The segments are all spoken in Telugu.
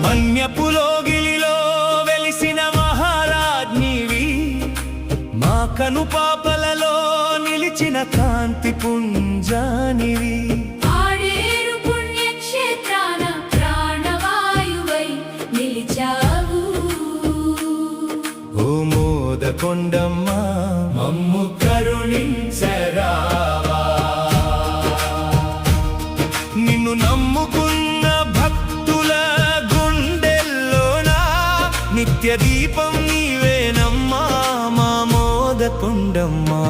మన్యపులోగిలిలో వెలిసిన మహారాజ్ఞివి, మా కనుపాపలలో నిలిచిన కాంతి పుంజానివి. ఆడేరు పుణ్యక్షేత్రాన ప్రాణవాయువై నిలిచావు. ఓ మోదకొండమ్మ మమ్ము కరుణించరావా, నిన్ను నమ్ముకున్న భక్తుల గుండెల్లోనా నిత్య దీపం నీవేనమ్మా మా మోదకొండమ్మా.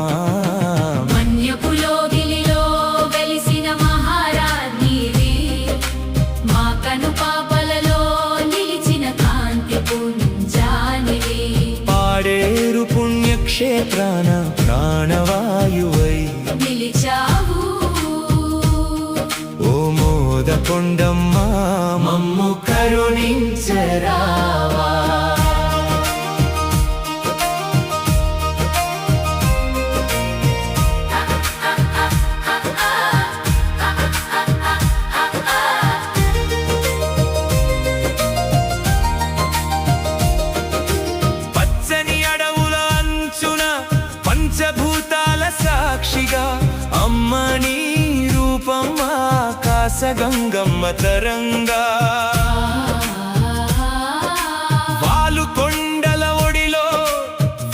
మన్యపులోగిలిలో వెలిసిన మహారాజ్ఞివి, మా కనుపాపలలో నిలిచిన కాంతి పుంజానివి. పాడేరు పుణ్యక్షేత్రాన ప్రాణవాయువై నిలిచావు. ఓ మోదకొండమ్మా మమ్ము కరుణించరావా. పచ్చని అడవుల అంచున పంచభూతాల సాక్షిగా అమ్మ నీ రూపం ఆకాశగంగమ్మ తరంగా. వాలు కొండల ఒడిలో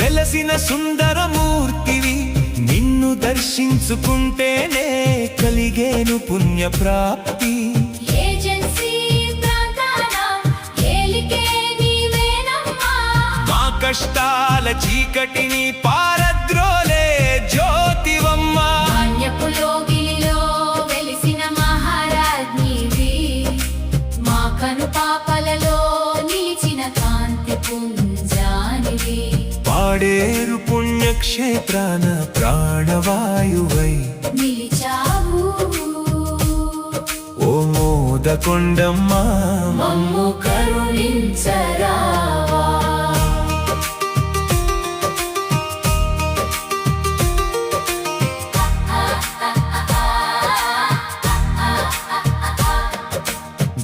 వెలసిన సుందరమూర్తివి, నిన్ను దర్శించుకుంటేనే కలిగేను పుణ్యప్రాప్తి. ఏజెన్సీ ప్రాంతాన ఏలికే నీవేనమ్మా, మా కష్టాల చీకటిని పారద్రోలే జ్యోతివమ్మ. మన్యపులోగిలిలో వెలిసిన మహారాజ్ఞివి, మా కనుపాపలలో నిలిచిన కాంతి పుంజానివి. పాడేరు పుణ్యక్షేత్రాన ప్రాణవాయువై నిలిచావు. ఓ మోదకొండమ్మ మమ్ము కరుణించరావా.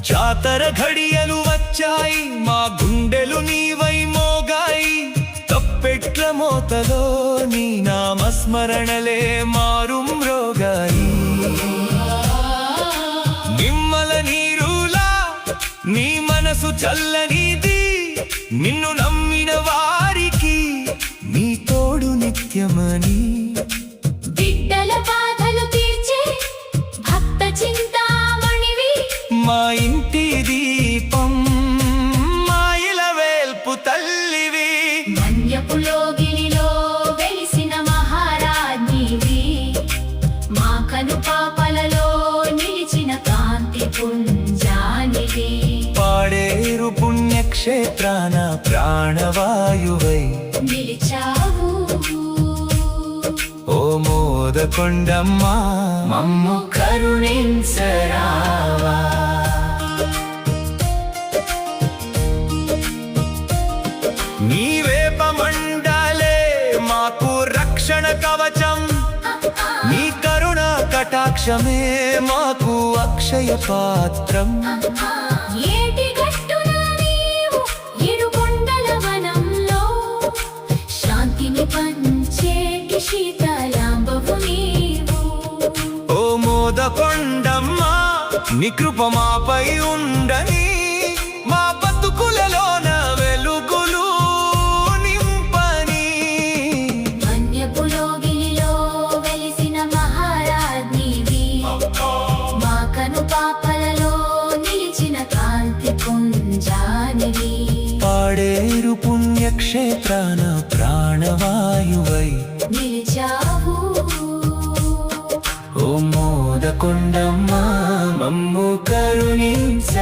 జాతర ఘడియలు వచ్చాయి, మా గుండెలు నీవై మోగాయి. తప్పెట్ల మోతలో నీ నామస్మరణలే మారుమ్రోగాయి. నిమ్మల నీరులా నీ మనసు చల్లనిది, నిన్ను నమ్మిన వారికి నీ తోడు నిత్యమని. బిడ్డల బాధలు తీర్చే భక్త చింతామణివి, మా ఇంటి దీపం మా ఇలవేల్పు తల్లివి. మన్యపులోగిలిలో వెలిసిన మహారాజ్ఞివి, మా కనుపాపలలో నిలిచిన కాంతి పుంజానివి. పాడేరు పుణ్యక్షేత్రాన ప్రాణవాయువై నిలిచావు. ఓ మోదకొండమ్మ మమ్ము కరుణించరావా. నీ వేపమండలే మాకు రక్షణ కవచం, నీ కరుణ కటాక్షమే మాకు అక్షయ పాత్రం. ఏటి గట్టున నీవు ఇరుకొండల వనంలో శాంతిని పంచేటి శీతలాంబవు నీవు. ఓ మోదకొండమ్మ నీ కృప మాపై ఉండని, మా బతుకులలోన వెలుగులు నింపని. మన్యపులోగిలిలో వెలిసిన మహారాజ్ఞివి, మా కనుపాపలలో నిలిచిన కాంతి పుంజానివి. పాడేరు పుణ్యక్షేత్రాన ప్రాణవాయువై నిలిచావు. ఓ మోదకొండమ్మ మమ్ము కరుణించ